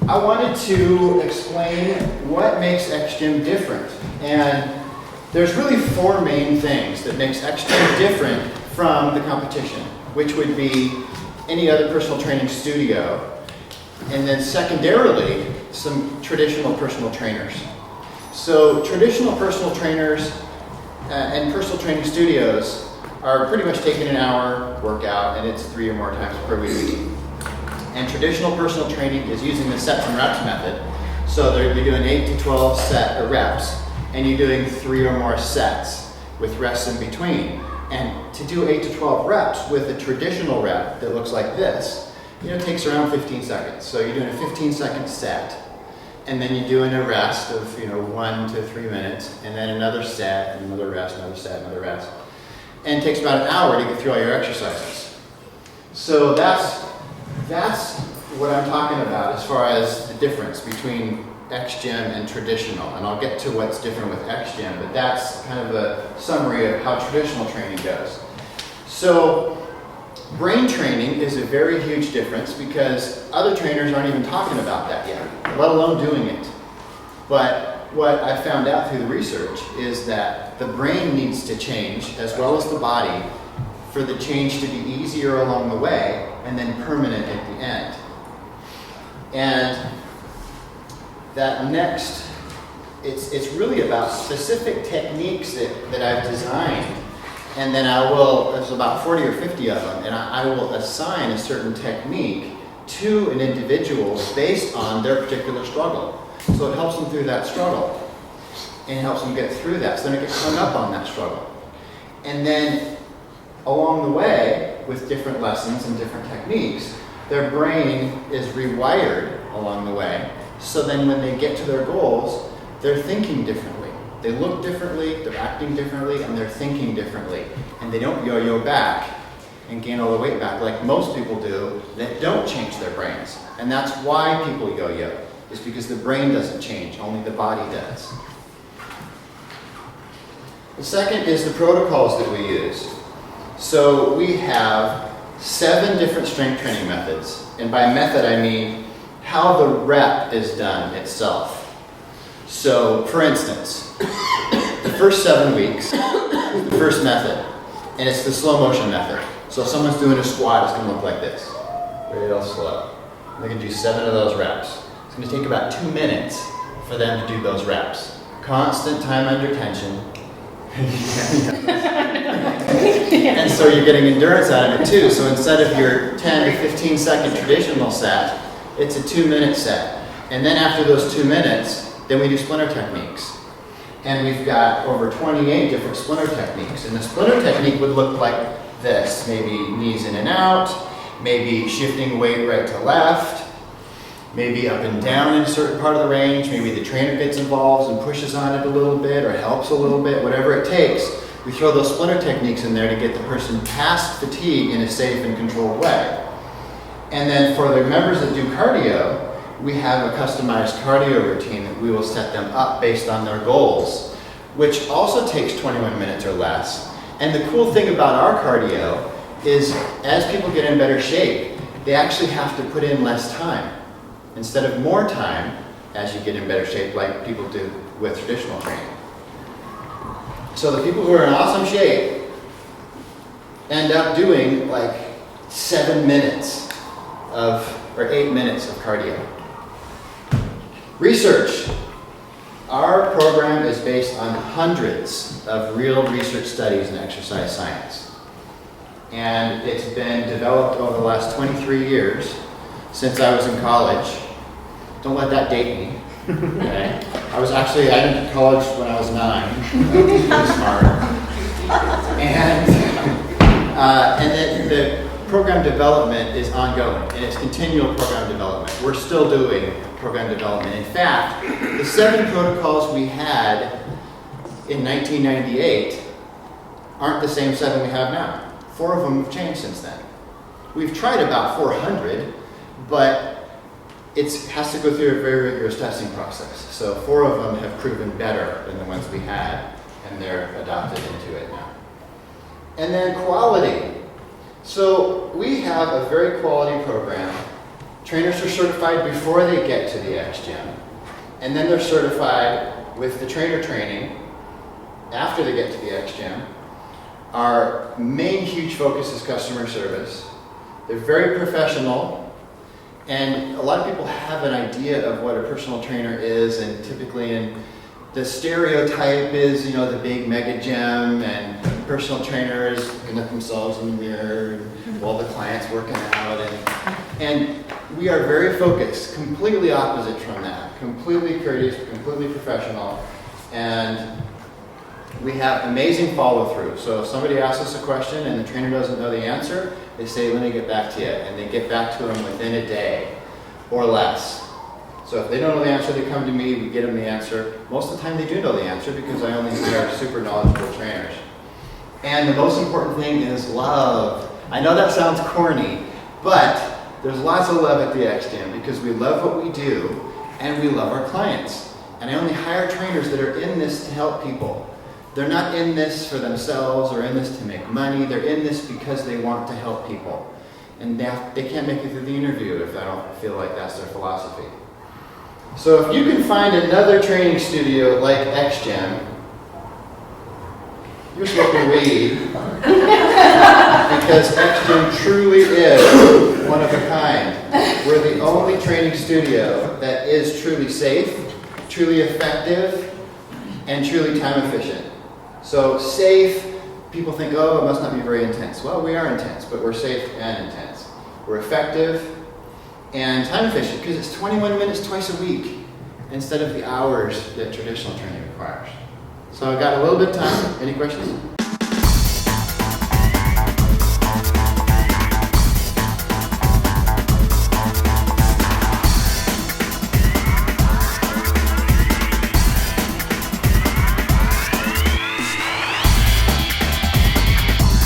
I wanted to explain what makes XGym different. And there's really four main things that makes XGym different from the competition, which would be any other personal training studio, and then secondarily, some traditional personal trainers. So traditional personal trainers and personal training studios are pretty much taking an hour workout, and it's 3 or more times per week. And traditional personal training is using the sets and reps method. So you're doing 8 to 12 reps, and you're doing 3 or more sets with rests in between. And to do 8 to 12 reps with a traditional rep that looks like this, it takes around 15 seconds. So you're doing a 15-second set, and then you're doing a rest of 1 to 3 minutes, and then another set, and another rest, another set, another rest. And it takes about an hour to get through all your exercises. So that's what I'm talking about as far as the difference between XGym and traditional. And I'll get to what's different with XGym, but that's kind of a summary of how traditional training goes. So brain training is a very huge difference because other trainers aren't even talking about that yet, let alone doing it. But what I found out through the research is that the brain needs to change as well as the body for the change to be easier along the way and then permanent at the end. And that next, it's really about specific techniques that I've designed, and then there's about 40 or 50 of them, and I will assign a certain technique to an individual based on their particular struggle. So it helps them through that struggle and helps them get through that, so they don't get hung up on that struggle. And then along the way, with different lessons and different techniques, their brain is rewired along the way. So then when they get to their goals, they're thinking differently. They look differently, they're acting differently, and they're thinking differently. And they don't yo-yo back and gain all the weight back like most people do that don't change their brains. And that's why people yo-yo, is because the brain doesn't change, only the body does. The second is the protocols that we use. So we have 7 different strength training methods. And by method, I mean how the rep is done itself. So, for instance, the first 7 weeks, the first method, and it's the slow motion method. So if someone's doing a squat, it's going to look like this, real slow. They're going to do 7 of those reps. It's going to take about 2 minutes for them to do those reps. Constant time under tension. And so you're getting endurance out of it too. So instead of your 10 to 15 second traditional set, it's a 2-minute set. And then after those 2 minutes, then we do splinter techniques. And we've got over 28 different splinter techniques. And the splinter technique would look like this. Maybe knees in and out, maybe shifting weight right to left, maybe up and down in a certain part of the range, maybe the trainer gets involved and pushes on it a little bit or helps a little bit, whatever it takes. We throw those splinter techniques in there to get the person past fatigue in a safe and controlled way. And then for the members that do cardio, we have a customized cardio routine that we will set them up based on their goals, which also takes 21 minutes or less. And the cool thing about our cardio is as people get in better shape, they actually have to put in less time instead of more time as you get in better shape like people do with traditional training. So the people who are in awesome shape end up doing like 7 minutes or 8 minutes of cardio. Research. Our program is based on hundreds of real research studies in exercise science. And it's been developed over the last 23 years since I was in college. Don't let that date me. Okay? I went to college when I was 9. Pretty smart. And then the program development is ongoing, and it's continual program development. We're still doing program development. In fact, the 7 protocols we had in 1998 aren't the same 7 we have now. 4 of them have changed since then. We've tried about 400, but it has to go through a very rigorous testing process. So 4 of them have proven better than the ones we had, and they're adopted into it now. And then quality. So we have a very quality program Trainers are certified before they get to the XGym, and then they're certified with the trainer training after they get to the XGym. Our main huge focus is customer service. They're very professional, and a lot of people have an idea of what a personal trainer is, and typically the stereotype is, you know, the big mega gym and personal trainers looking at themselves in the mirror while the client's working out, and we are very focused, completely opposite from that, completely courteous, completely professional, and we have amazing follow-through. So if somebody asks us a question and the trainer doesn't know the answer, they say, let me get back to you. And they get back to them within a day or less. So if they don't know the answer, they come to me, we get them the answer. Most of the time they do know the answer because I only hire super knowledgeable trainers. And the most important thing is love. I know that sounds corny, but there's lots of love at the XGym because we love what we do and we love our clients. And I only hire trainers that are in this to help people. They're not in this for themselves or in this to make money. They're in this because they want to help people. And they can't make it through the interview if I don't feel like that's their philosophy. So if you can find another training studio like XGym, you're smoking weed. Because XGym truly is one of a kind. We're the only training studio that is truly safe, truly effective, and truly time efficient. So safe, people think, oh, it must not be very intense. Well, we are intense, but we're safe and intense. We're effective and time efficient because it's 21 minutes twice a week instead of the hours that traditional training requires. So I've got a little bit of time. Any questions?